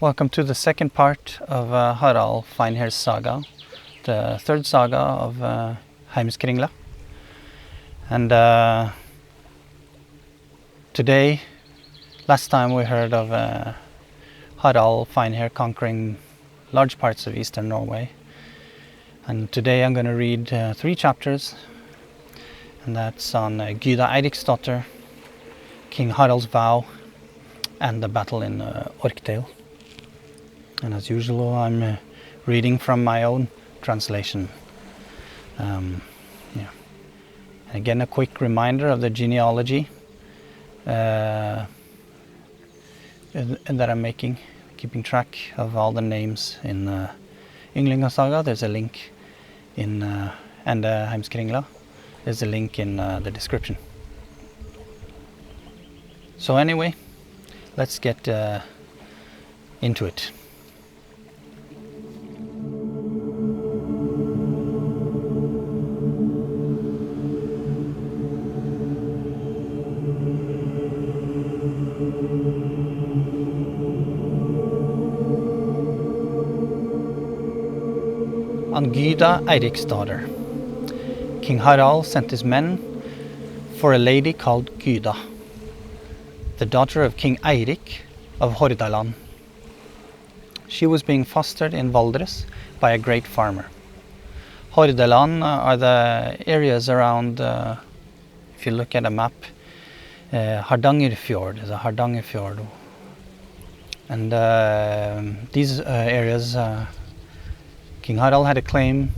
Welcome to the second part of Harald Finehair's saga, the third saga of Heimskringla. And today, last time we heard of Harald Finehair conquering large parts of eastern Norway. And today I'm going to read 3 chapters, and that's on Gyda Eiriksdaughter, King Harald's vow, and the battle in Orkdale. And as usual, I'm reading from my own translation. And again, a quick reminder of the genealogy that I'm making, keeping track of all the names in Ynglinga Saga. There's a link in and Heimskringla. There's a link in the description. So anyway, let's get into it. On Gyda Eiriksdaughter, King Harald sent his men for a lady called Gyda, the daughter of King Eirik of Hordaland. She was being fostered in Valdres by a great farmer. Hordaland are the areas around, if you look at a map, Hardangerfjord is a Hardangerfjord. And these areas, King Harald had a claim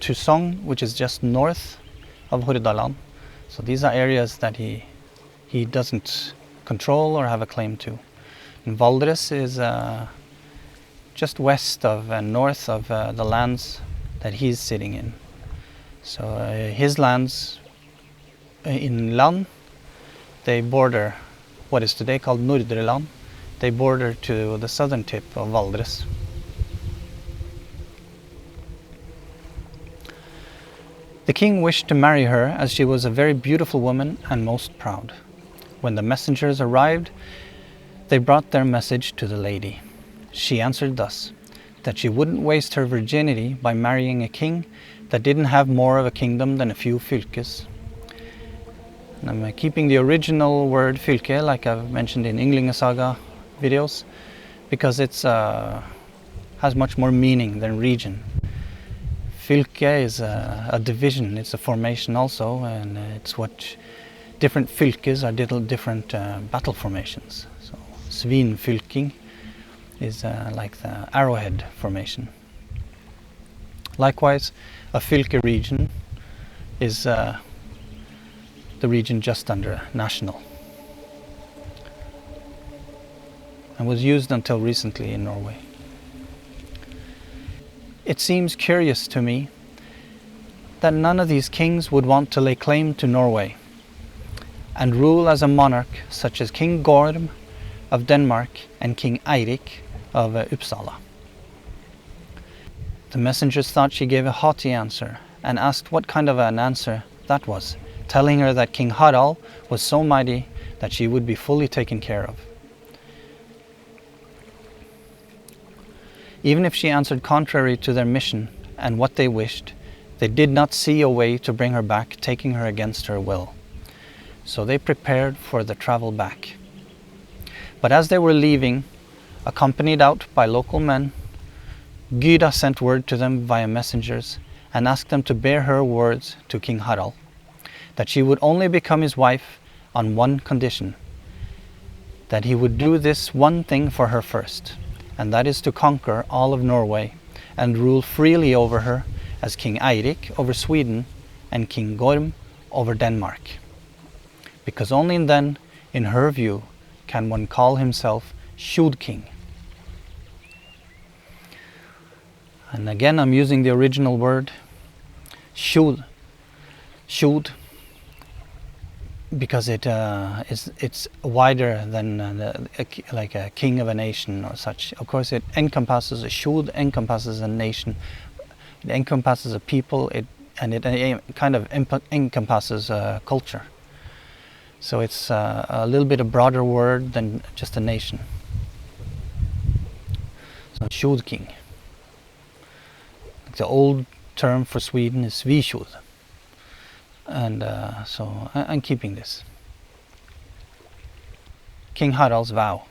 to Sogn, which is just north of Hordaland. So these are areas that he doesn't control or have a claim to. And Valdres is just west of and north of the lands that he's sitting in. So his lands in Land, they border what is today called Nordre. They border to the southern tip of Valdres. The king wished to marry her, as she was a very beautiful woman and most proud. When the messengers arrived, they brought their message to the lady. She answered thus, that she wouldn't waste her virginity by marrying a king that didn't have more of a kingdom than a few fylkes. And I'm keeping the original word fylke, like I've mentioned in Ynglinga Saga videos, because it's has much more meaning than region. Fylke is a division, it's a formation also, and it's what different fylkes are different battle formations. So Svinfylking is like the arrowhead formation. Likewise, a fylke region is the region just under national, and was used until recently in Norway. It seems curious to me that none of these kings would want to lay claim to Norway and rule as a monarch, such as King Gorm of Denmark and King Eirik of Uppsala. The messengers thought she gave a haughty answer and asked what kind of an answer that was, telling her that King Harald was so mighty that she would be fully taken care of. Even if she answered contrary to their mission and what they wished, they did not see a way to bring her back, taking her against her will. So they prepared for the travel back. But as they were leaving, accompanied out by local men, Gyda sent word to them via messengers and asked them to bear her words to King Harald, that she would only become his wife on one condition, that he would do this one thing for her first, and that is to conquer all of Norway and rule freely over her as King Eirik over Sweden and King Gorm over Denmark. Because only then, in her view, can one call himself Shud King. And again, I'm using the original word, Shud, because it's wider than like a king of a nation or such. Of course, it encompasses a nation, it encompasses a people, and it kind of encompasses culture. So it's a little bit a broader word than just a nation. King. The old term for Sweden is Vishod. And so I'm keeping this. King Harald's vow.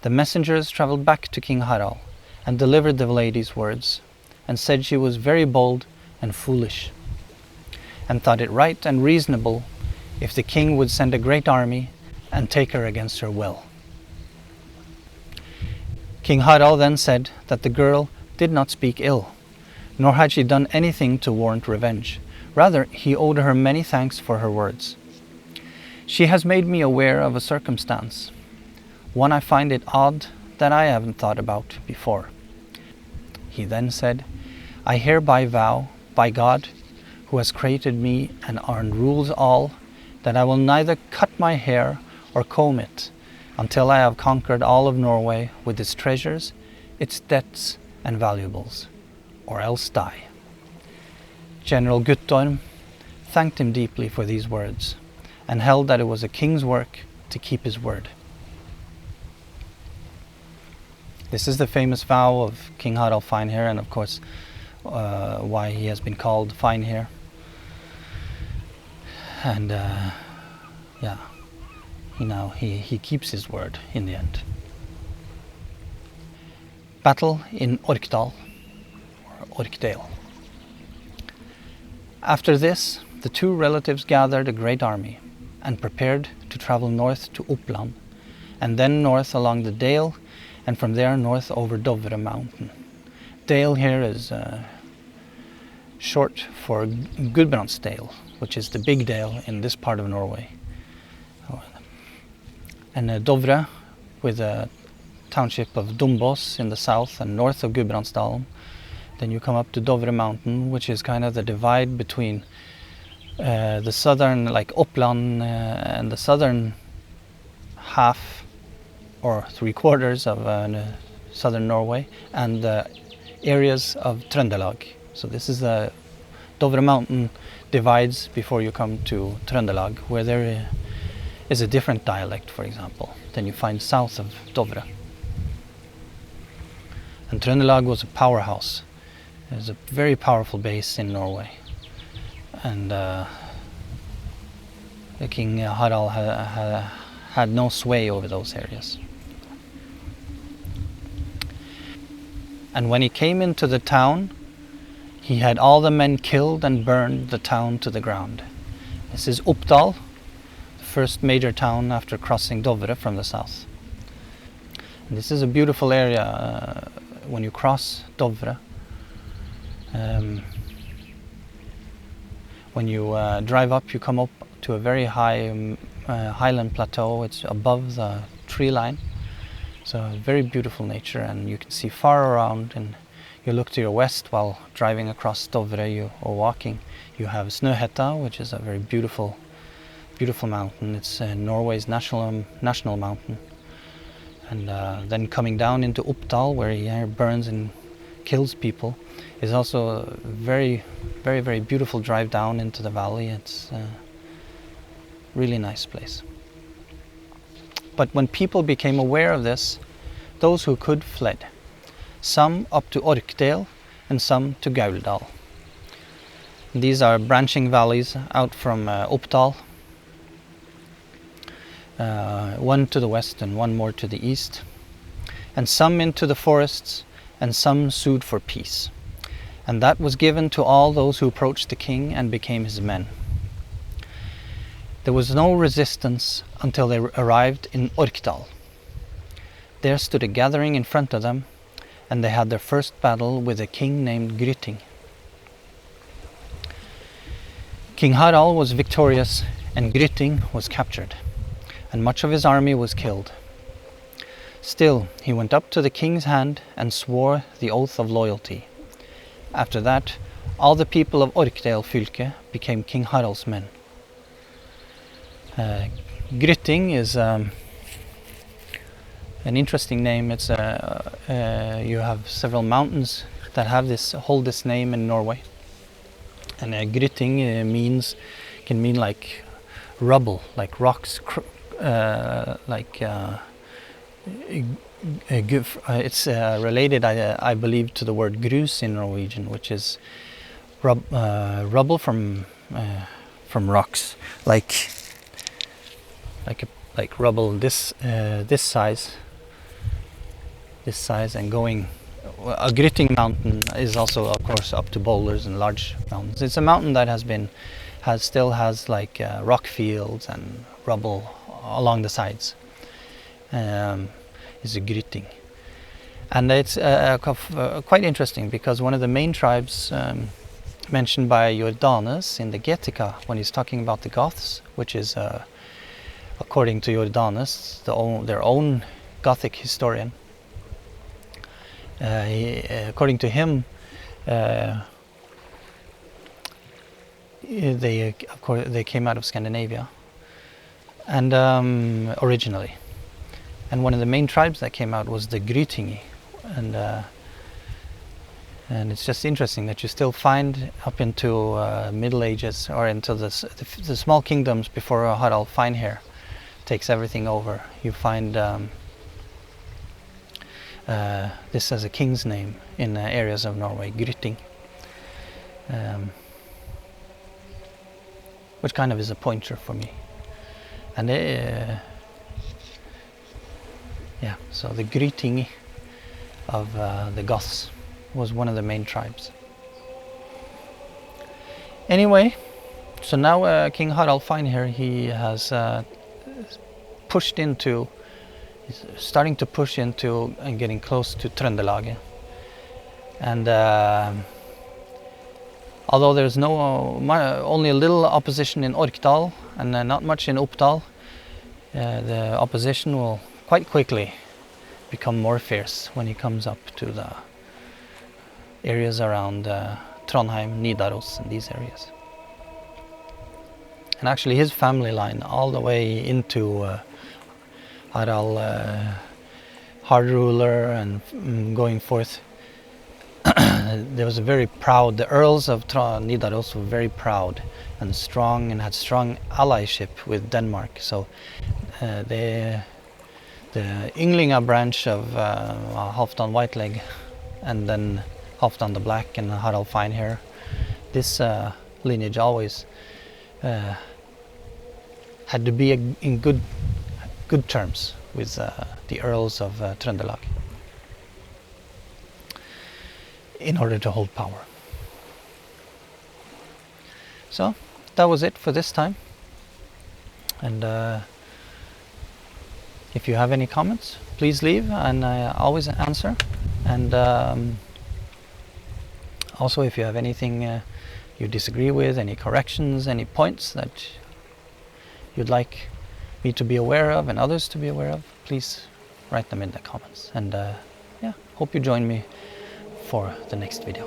The messengers travelled back to King Harald and delivered the lady's words, and said she was very bold and foolish, and thought it right and reasonable if the king would send a great army and take her against her will. King Harald then said that the girl did not speak ill, nor had she done anything to warrant revenge. Rather, he owed her many thanks for her words. She has made me aware of a circumstance, one I find it odd that I haven't thought about before. He then said, I hereby vow, by God, who has created me and rules all, that I will neither cut my hair or comb it until I have conquered all of Norway with its treasures, its debts and valuables, or else die. General Guttorm thanked him deeply for these words, and held that it was a king's work to keep his word. This is the famous vow of King Harald Finehair, and of course why he has been called Finehair. And yeah, he keeps his word in the end. Battle in Orkdale, or Orkdale. After this, the two relatives gathered a great army and prepared to travel north to Uppland, and then north along the Dale, and from there north over Dovre mountain. Dale here is short for Gudbrandsdale, which is the big dale in this part of Norway. And Dovre, with a township of Dombås in the south and north of Gudbrandsdalen. Then you come up to Dovre mountain, which is kind of the divide between the southern, like Uppland, and the southern half or 3/4 of southern Norway, and the areas of Trøndelag. So this is the Dovre mountain divides before you come to Trøndelag, where there is a different dialect, for example, than you find south of Dovre. And Trøndelag was a powerhouse. It was a very powerful base in Norway. And the King Harald had no sway over those areas. And when he came into the town, he had all the men killed and burned the town to the ground. This is Oppdal, the first major town after crossing Dovre from the south. And this is a beautiful area when you cross Dovre. When you drive up, you come up to a very high highland plateau. It's above the tree line. So very beautiful nature, and you can see far around, and you look to your west while driving across Dovre or walking. You have Snøhetta, which is a very beautiful mountain. It's Norway's national mountain. And then coming down into Oppdal, where he burns and kills people, is also a very, very, very beautiful drive down into the valley. It's a really nice place. But when people became aware of this, those who could fled. Some up to Orkdale and some to Gauldal. These are branching valleys out from Oppdal. One to the west and one more to the east. And some into the forests, and some sued for peace. And that was given to all those who approached the king and became his men. There was no resistance until they arrived in Orkdal. There stood a gathering in front of them, and they had their first battle with a king named Gryting. King Harald was victorious, and Gryting was captured, and much of his army was killed. Still, he went up to the king's hand and swore the oath of loyalty. After that, all the people of Orkdale fylke became King Harald's men. Gryting is an interesting name. It's you have several mountains that hold this name in Norway, and Gryting can mean like rubble, like rocks, It's related, I believe, to the word grus in Norwegian, which is rubble from rocks, like rubble this size, and going. A gritting mountain is also, of course, up to boulders and large mountains. It's a mountain that still has like rock fields and rubble along the sides. Is a gritting, and it's quite interesting because one of the main tribes mentioned by Jordanes in the Getica, when he's talking about the Goths, which is according to Jordanes their own Gothic historian, according to him, they came out of Scandinavia, and originally. And one of the main tribes that came out was the Grytingi, and it's just interesting that you still find up into Middle Ages, or into the small kingdoms before Harald Finehair takes everything over. You find this as a king's name in areas of Norway, Gryting, which kind of is a pointer for me. And yeah, so the Grytingi of the Goths was one of the main tribes. Anyway, so now King Harald Finehair, he has he's starting to push into and getting close to Trøndelag. And although there's only a little opposition in Orkdale and not much in Oppdal, the opposition will quite quickly become more fierce when he comes up to the areas around Trondheim, Nidaros, and these areas. And actually his family line all the way into Harald, hard ruler, and going forth, there was a very proud, the earls of Nidaros were very proud and strong, and had strong allyship with Denmark. So the Ynglinga branch of Halfdan Whiteleg, and then Halfdan the Black and Harald Finehair, this lineage always had to be in good terms with the earls of Trøndelag in order to hold power. So that was it for this time, and if you have any comments, please leave, and I always answer. And also, if you have anything you disagree with, any corrections, any points that you'd like me to be aware of and others to be aware of, please write them in the comments. And yeah, hope you join me for the next video.